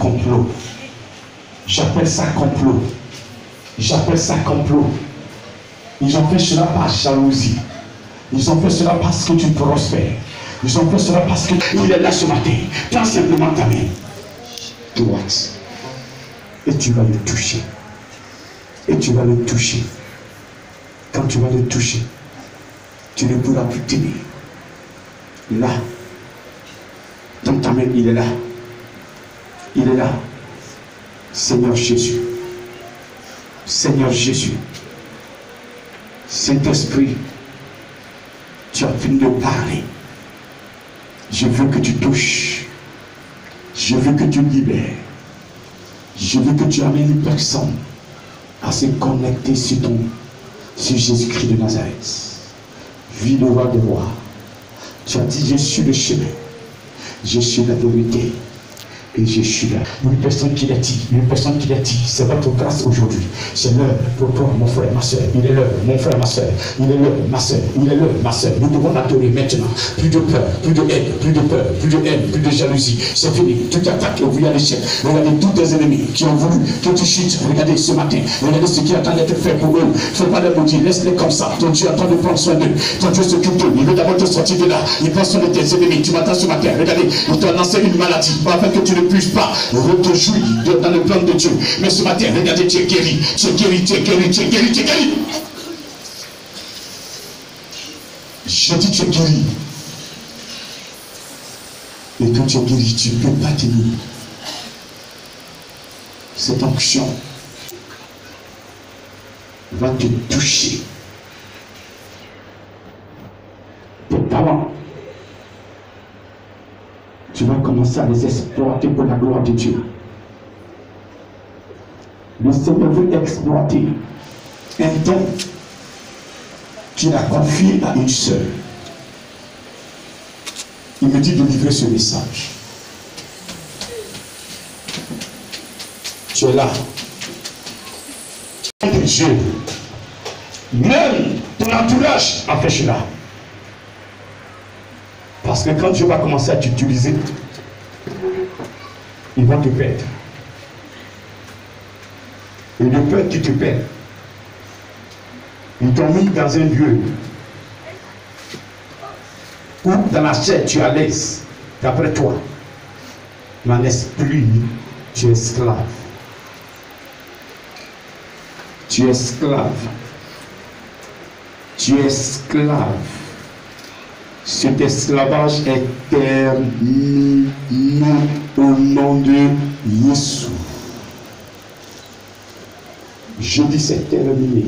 complot. J'appelle ça complot. J'appelle ça complot. Ils ont fait cela par jalousie. Ils ont fait cela parce que tu prospères. Ils ont fait cela parce qu'il est là ce matin. Prends simplement ta main droite. Et tu vas le toucher. Et tu vas le toucher. Quand tu vas le toucher, tu ne pourras plus tenir. Là, dans ta main, il est là. Il est là. Seigneur Jésus. Seigneur Jésus. Saint-Esprit, tu as fini de parler. Je veux que tu touches. Je veux que tu libères. Je veux que tu amènes une personne à se connecter sur Jésus-Christ de Nazareth. Vie le roi de roi. Tu as dit, je suis le chemin. Je suis la vérité. Et je suis là. Une personne qui l'a dit, c'est votre grâce aujourd'hui. C'est l'heure pour toi, mon frère, ma soeur. Il est l'heure, mon frère, ma soeur. Il est l'heure, ma soeur. Il est l'heure, ma soeur. Nous devons l'adorer maintenant. Plus de peur, plus de haine, plus de peur, plus de haine, plus de jalousie. C'est fini. Toute attaque est vouée à l'échec. Regardez tous tes ennemis qui ont voulu que tu chutes. Regardez ce matin. Regardez ce qui attend d'être fait pour eux. Il ne faut pas les maudire. Laisse-les comme ça. Ton Dieu attend de prendre soin d'eux. Ton Dieu s'occupe d'eux. Il veut d'abord te sortir de là. Il prend soin de tes ennemis. Tu m'attends ce matin. Regardez, il t'a lancé une maladie. Afin que tu ne puisses pas te jouir dans le plan de Dieu. Mais ce matin, regardez, tu es guéri. Tu es guéri, tu es guéri, tu es guéri, tu es guéri. Je dis tu es guéri. Et quand tu es guéri, tu ne peux pas tenir. Cette onction va te toucher. Tes talents. Tu vas commencer à les exploiter pour la gloire de Dieu. Le Seigneur veut exploiter un don qu'il a confié à une sœur. Il me dit de livrer ce message. Tu es là. Dieu, même ton entourage a fait cela. Parce que quand Dieu va commencer à t'utiliser, il va te perdre. Et de peur qu'il te perd, ils t'ont mis dans un lieu où dans la chair tu es à l'aise, d'après toi. Mais en esprit, tu es esclave. Tu es esclave. Tu es esclave. Cet esclavage est terminé au nom de Jésus. Je dis c'est terminé.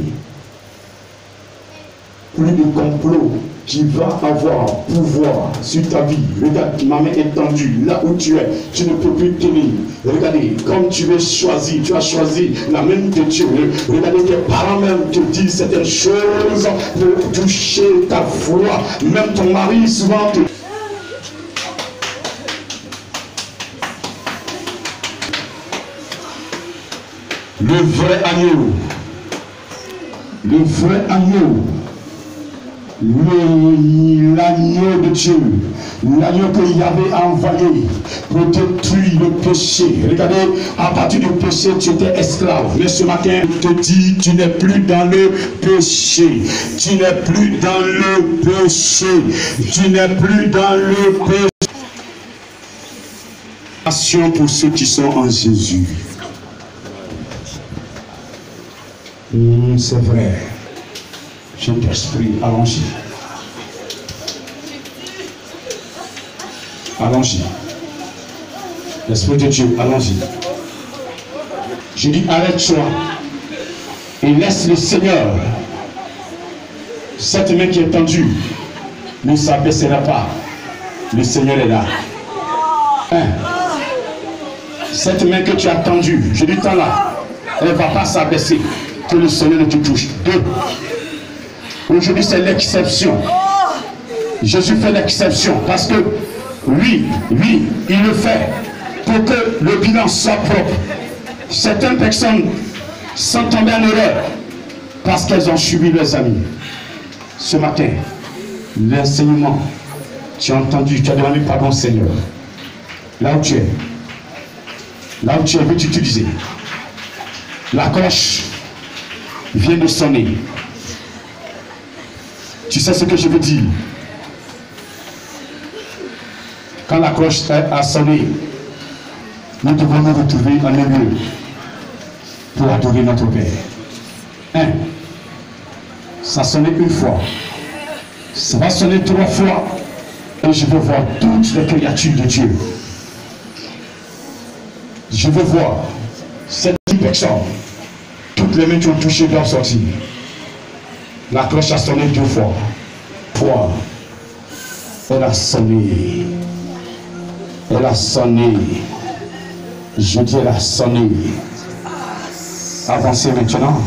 Plus de complot qui va avoir pouvoir sur ta vie. Regarde, ma main est tendue. Là où tu es, tu ne peux plus tenir. Regardez, comme tu as choisi la main de Dieu. Regardez, tes parents même te disent certaines choses pour toucher ta foi. Même ton mari souvent te... Le vrai agneau. Le vrai agneau. L'agneau de Dieu, l'agneau qu'il avait envoyé pour détruire le péché. Regardez, à partir du péché, tu étais esclave. Mais ce matin, je te dis, tu n'es plus dans le péché. Tu n'es plus dans le péché. Tu n'es plus dans le péché. Passion pour ceux qui sont en Jésus. C'est vrai. Saint-Esprit, allons-y. Allons-y. L'Esprit de Dieu, allons-y. Je dis, arrête-toi et laisse le Seigneur. Cette main qui est tendue ne s'abaissera pas. Le Seigneur est là. Cette main que tu as tendue, je dis, t'en là, elle ne va pas s'abaisser. Que le Seigneur ne te touche. 2. Aujourd'hui, c'est l'exception. Jésus fait l'exception parce que, oui, il le fait pour que le bilan soit propre. Certaines personnes sont tombées en erreur parce qu'elles ont suivi leurs amis. Ce matin, l'enseignement, tu as entendu, tu as demandé pardon, Seigneur. Là où tu es, Là où tu es, veux t'utiliser. La cloche vient de sonner. Tu sais ce que je veux dire? Quand la cloche a sonné, nous devons nous retrouver en un lieu pour adorer notre Père. Ça sonnait une fois. Ça va sonner 3 fois. Et je veux voir toutes les créatures de Dieu. Je veux voir cette personne. Toutes les mains qui ont touché doivent sortir. La cloche a sonné 2 fois. 3. Elle a sonné. Elle a sonné. Je dis elle a sonné. Avancez maintenant.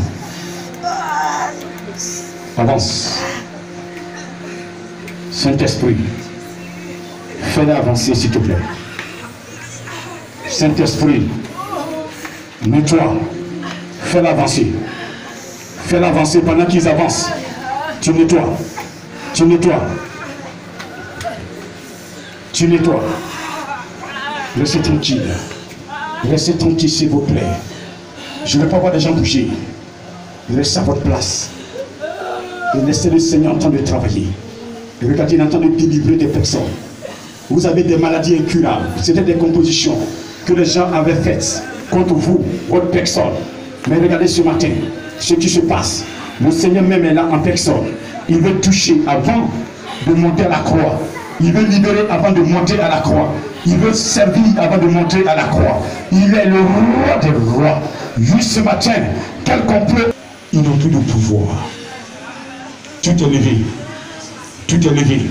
Avance. Saint-Esprit, fais-la avancer s'il te plaît. Saint-Esprit, mets-toi, fais-la avancer. Fais-la avancer pendant qu'ils avancent. Tu nettoies. Tu nettoies. Tu nettoies. Restez tranquille. Restez tranquille s'il vous plaît. Je ne veux pas voir des gens bouger. Restez à votre place. Et laissez le Seigneur en train de travailler. Et regardez, il est en train de délivrer des personnes. Vous avez des maladies incurables. C'était des compositions que les gens avaient faites contre vous, votre personne. Mais regardez ce matin, ce qui se passe. Le Seigneur même est là en personne. Il veut toucher avant de monter à la croix. Il veut libérer avant de monter à la croix. Il veut servir avant de monter à la croix. Il est le roi des rois. Juste ce matin, quel complot, ils n'ont plus de pouvoir. Tout est levé. Tout est levé.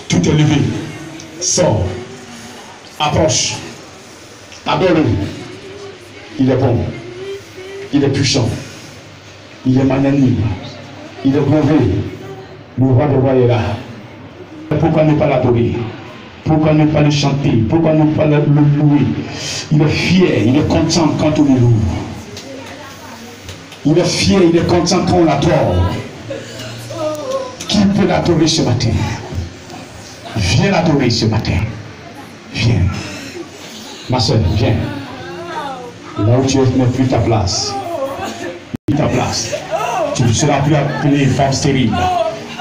Tout est levé. Sors. Approche. Adore-le. Il est bon. Il est puissant. Il est magnanime. Il est mauvais. Le roi des rois est là. Pourquoi ne pas l'adorer? Pourquoi ne pas le chanter? Pourquoi ne pas le louer? Il est fier, il est content quand on le loue. Il est fier, il est content quand on l'adore. Qui peut l'adorer ce matin? Viens l'adorer ce matin. Viens. Ma soeur, viens. Là où tu es, n'est plus ta place. Plus ta place. Tu ne seras plus appelé femme stérile.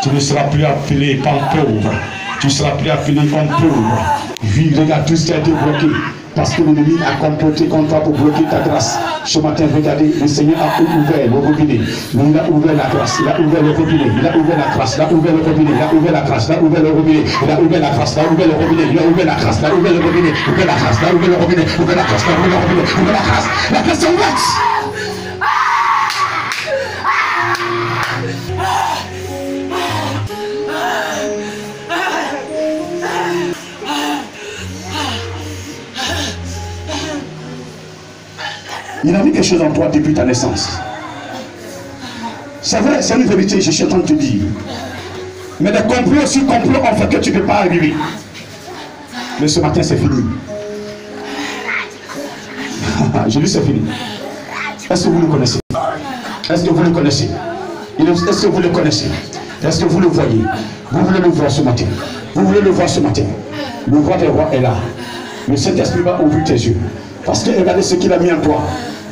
Tu ne seras plus appelé femme pauvre. Tu ne seras plus appelé homme pauvre. Oui, regarde tout ce qui a été bloqué. Parce que l'ennemi a comploté contre toi pour bloquer ta grâce. Ce matin, regardez, le Seigneur a ouvert le robinet. Il a ouvert la grâce, il a ouvert le robinet, il a ouvert la grâce, il a ouvert le robinet, il a ouvert la grâce, il a ouvert le robinet, il a ouvert la grâce, il a ouvert le robinet, il a ouvert la grâce, il a ouvert le robinet, ouvert la grâce, il a ouvert le robinet, ouvert la grâce, il a ouvert le robinet, ouvert la grâce. La grâce est ouverte. Il a mis quelque chose en toi depuis ta naissance. C'est vrai, c'est une vérité, je suis en train de te dire. Mais des complots aussi complots ont fait que tu ne peux pas arriver. Mais ce matin, c'est fini. Je dis c'est fini. Est-ce que vous le connaissez? Est-ce que vous le connaissez? Est-ce que vous le connaissez? Est-ce que vous le voyez? Vous voulez le voir ce matin? Vous voulez le voir ce matin? Le roi des rois est là. Le Saint-Esprit va ouvrir tes yeux. Parce que regardez ce qu'il a mis en toi.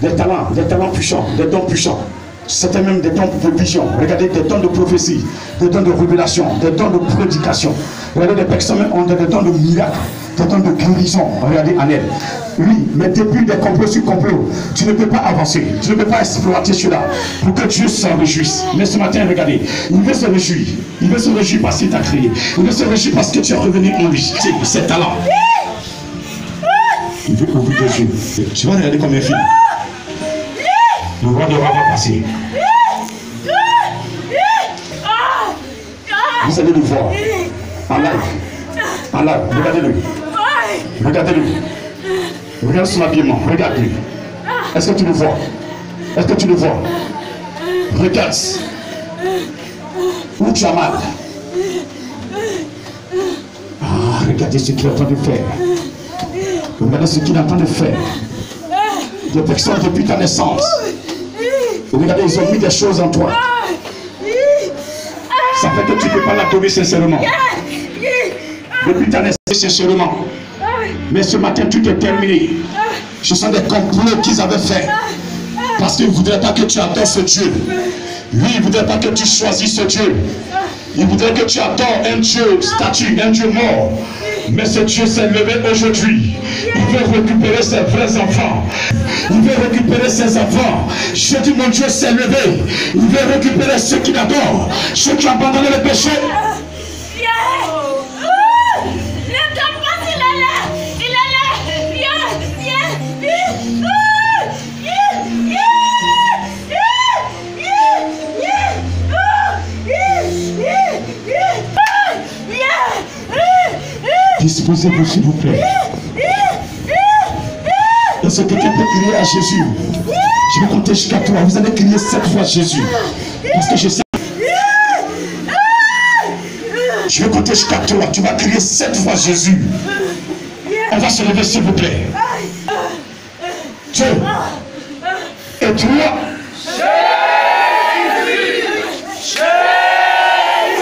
Des talents puissants, des dons puissants. C'était même des dons de vision. Regardez, des dons de prophétie, des dons de révélation, des dons de prédication. Regardez, des personnes ont des dons de miracles, des dons de guérison. Regardez en elle. Oui, mais depuis des complots sur complots, tu ne peux pas avancer. Tu ne peux pas exploiter cela pour que Dieu s'en réjouisse. Mais ce matin, regardez, il veut se réjouir. Il veut se réjouir parce qu'il t'a créé. Il veut se réjouir parce que tu es revenu en lui. C'est talent. Il veut ouvrir tes yeux. Tu vas regarder comme un film. Le roi de roi va passer. Vous allez le voir. En live. En live. Regardez-le. Regardez-le. Regarde son habillement. Regarde-le. Est-ce que tu le vois? Est-ce que tu le vois? Regarde. Où tu as mal? Ah, regardez ce qu'il est en train de faire. Regardez ce qu'il est en train de faire. Des personnes depuis ta naissance. Regardez, ils ont mis des choses en toi. Ça fait que tu ne peux pas l'adorer sincèrement. Depuis ta naissance, sincèrement. Mais ce matin, tout est terminé. Ce sont des complots qu'ils avaient faits. Parce qu'ils ne voudraient pas que tu adores ce Dieu. Lui, il ne voudrait pas que tu choisisses ce Dieu. Il voudrait que tu adores un Dieu statue, un Dieu mort. Mais ce Dieu s'est levé aujourd'hui. Il veut récupérer ses vrais enfants. Il veut récupérer ses enfants. Je dis, mon Dieu s'est levé. Il veut récupérer ceux qui l'adorent, ceux qui ont abandonné le péché. Disposez-vous s'il vous plaît. Est-ce que quelqu'un peut crier à Jésus? Je vais compter jusqu'à 3. Vous allez crier 7 fois Jésus. Parce que je sais. Je vais compter jusqu'à 3. Tu vas crier 7 fois Jésus. On va se lever s'il vous plaît. 2 et 3.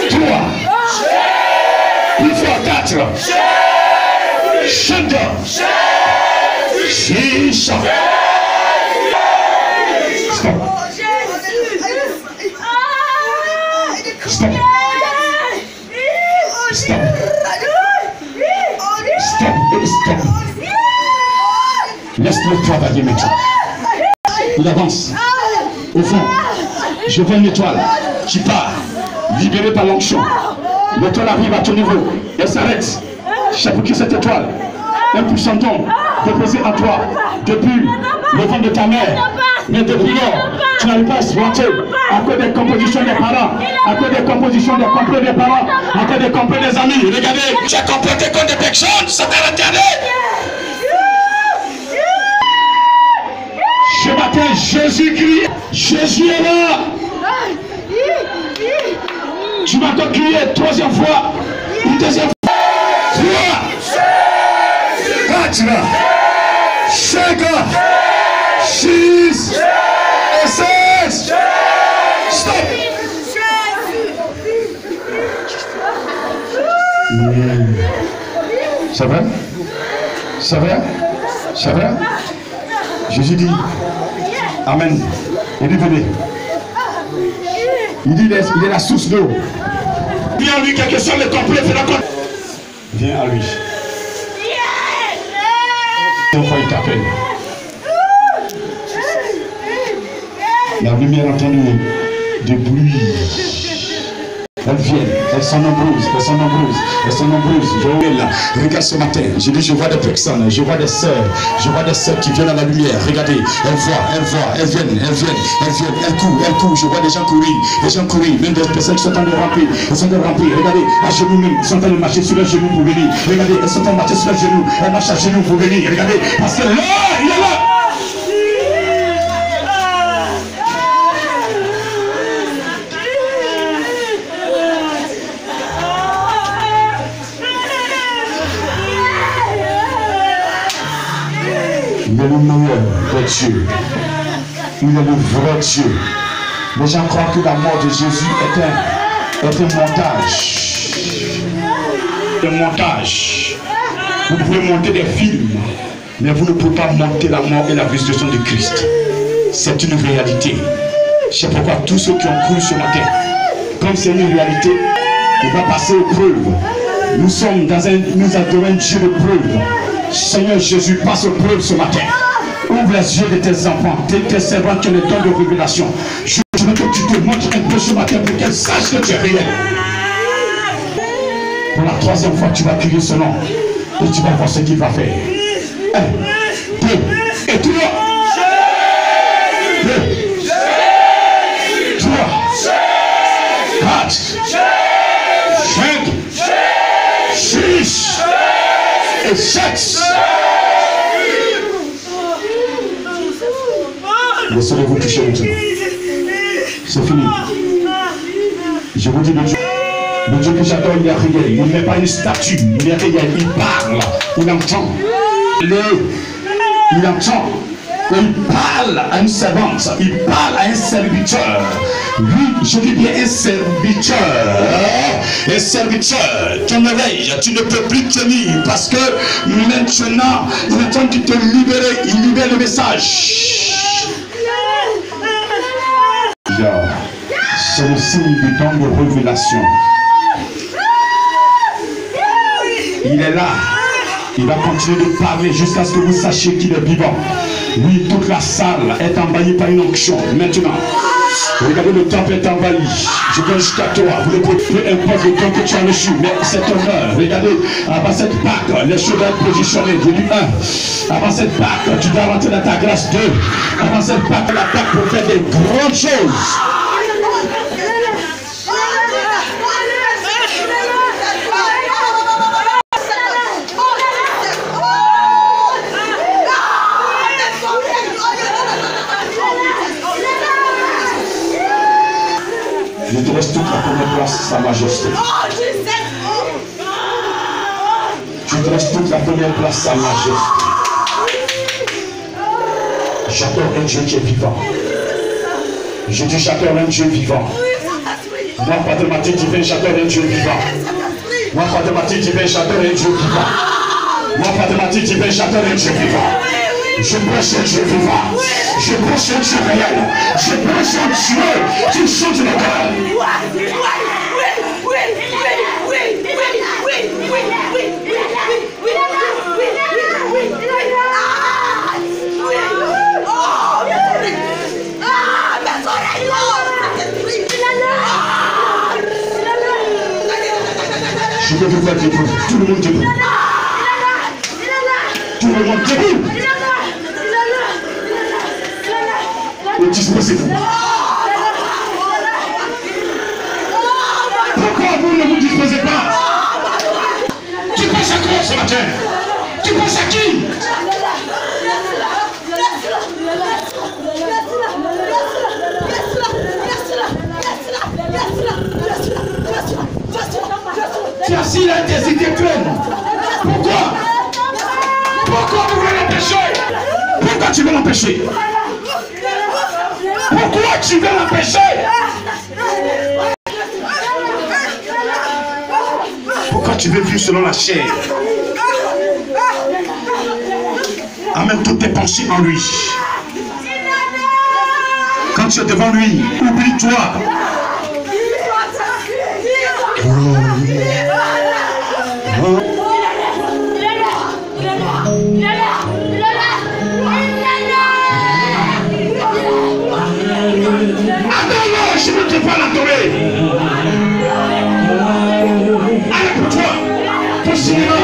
3. Une fois 4. 5. 6. Stop. Stop. Stop. Stop et stop. Laisse-le travailler maintenant. Il avance. Au fond, je vois une étoile qui part, libérée par l'onction. L'étoile arrive à ton niveau. Elle s'arrête. Chapeauter cette étoile. Un puissant don déposé en toi depuis le ventre de ta mère. Mais depuis lors, tu n'arrives pas à se vanter à cause des compositions des parents, à cause des compositions des complots des parents, à cause des complots des amis. Regardez, tu as comploté contre des personnes, ça t'a retardé. Ce matin, Jésus crie, Jésus est là. Tu vas te crier 3e fois, une 2e fois, 3, 4, 5, 6 et 16. Stop. Ça va? Ça va? Ça va? Jésus dit, Amen. Il dit, venez. Il dit, il est la source d'eau. Viens à lui, quel que soit le complet, fais la compte. Viens à lui. Une fois, il t'appelle. La lumière entendue de bruit. Elles viennent, elles sont nombreuses, elles sont nombreuses, elles sont nombreuses. Regarde ce matin, je dis, je vois des personnes, je vois des sœurs qui viennent à la lumière. Regardez, elles viennent, elles courent, je vois des gens courir, même des personnes qui sont en train de ramper, regardez, à genoux même, elles sont en train de marcher sur leurs genoux pour venir. Regardez, elles sont en train de marcher sur leurs genoux, elles marchent à genoux pour venir. Regardez, parce que là, il est là. Il est le meilleur de Dieu. Il est le vrai Dieu. Les gens croient que la mort de Jésus est un montage. Un montage. Vous pouvez monter des films, mais vous ne pouvez pas monter la mort et la résurrection de Christ. C'est une réalité. C'est pourquoi tous ceux qui ont cru ce matin, comme c'est une réalité, on va passer aux preuves. Nous adorons un Dieu de preuves. Seigneur Jésus, passe aux preuves ce matin. Ouvre les yeux de tes enfants, tes servants qui ont le don de révélation. Je veux que tu te montres un peu ce matin pour qu'elles sachent que tu es réel. Pour la 3e fois, tu vas crier ce nom et tu vas voir ce qu'il va faire. 1, 2 et 3. 2, 3, 4, 5, 6 et 7. Laissez-vous toucher maintenant. C'est fini. Je vous dis le Dieu que j'adore, il est réel. Il n'est pas une statue, il est réel. Il parle, il entend. Il entend. Il parle à une servante, il parle à un serviteur. Oui, je dis bien un serviteur. Un serviteur, ton oreille, tu ne peux plus tenir parce que maintenant, il est temps de te libérer. Il libère le message. C'est le signe du temps de révélation. Il est là. Il va continuer de parler jusqu'à ce que vous sachiez qu'il est vivant. Oui, toute la salle est envahie par une onction. Maintenant, regardez, le temple est envahi. Je viens jusqu'à toi. Vous ne pouvez peu importe le temps que tu as reçu, mais c'est ton heure. Regardez, avant cette Pâque, les choses doivent être positionnées. Je dis 1. Avant cette Pâque, tu dois rentrer dans ta grâce. 2. Avant cette Pâque, la Pâque pour faire des grandes choses. Je te laisse toute la première place, Sa Majesté. Je te laisse toute la première place, Sa Majesté. J'adore un Dieu qui est vivant. Je dis j'adore un Dieu vivant. Moi, pas de matin divin, j'adore un Dieu vivant. Moi, pas de matin divin, j'adore un Dieu vivant. Moi, pas de matin divin, j'adore un Dieu vivant. Je prêche un Dieu vivant. Je prêche un Dieu réel. Je prêche un Dieu qui change le cœur. Je veux vous faire debout. Tout le monde debout. Tout le monde debout. Disposez-vous. Pourquoi vous ne vous disposez pas? Tu penses à quoi ce matin? Tu penses à qui? Tu as assis là et tes idées pleines. Pourquoi? Pourquoi vous voulez l'empêcher? Pourquoi tu veux l'empêcher? Pourquoi tu veux l'empêcher? Pourquoi tu veux vivre selon la chair? Amène toutes tes pensées en lui. Quand tu es devant lui, oublie-toi. Je ne peux pas l'adorer. Allez pour toi. Pour cinéma.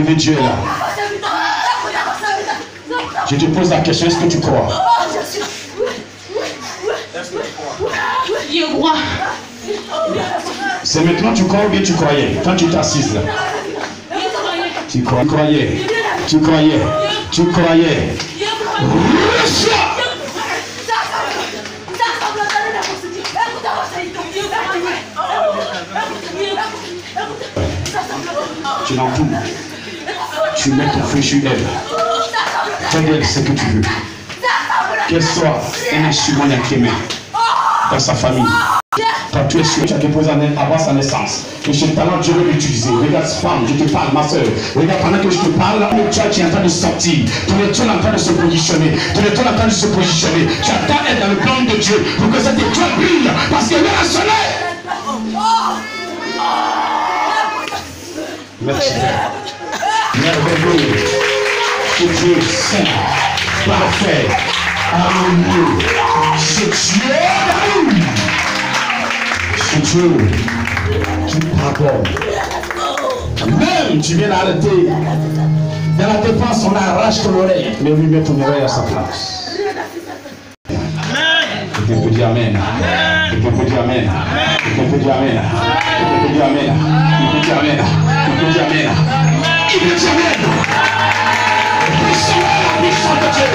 Dieu est là. Je te pose la question, est-ce que tu crois? Je crois. C'est maintenant tu crois ou bien tu croyais? Quand tu t'assises là. Tu croyais. Tu croyais. Tu croyais. Tu l'en tout. Tu mets ton feu sur elle. Fais ce que tu veux. Qu'elle soit un instrument entre tes mains dans sa famille. Quand tu es sûr, tu as déposé avant sa naissance. Et ce talent, Dieu veut l'utiliser. Regarde, femme, je te parle, ma soeur. Regarde, pendant que je te parle, le Dieu qui est en train de sortir. Ton étoile est en train de se positionner. Ton étoile est en train de se positionner. Tu attends être dans le plan de Dieu pour que cette étoile brille. Parce qu'elle est sonné. Merci. Merveilleux. C'est Dieu saint, parfait, harmonieux. C'est Dieu d'amour. C'est Dieu qui pardonne. Même tu viens d'arrêter. Dans la défense, on arrache ton oreille. Mais lui met ton oreille à sa place. Quelqu'un peut dire Amen. Quelqu'un peut dire Amen. Quelqu'un peut dire Amen. Quelqu'un peut dire Amen. Il peut dire Amen. Il peut dire Amen. Il peut dire Amen. Puissant de Dieu.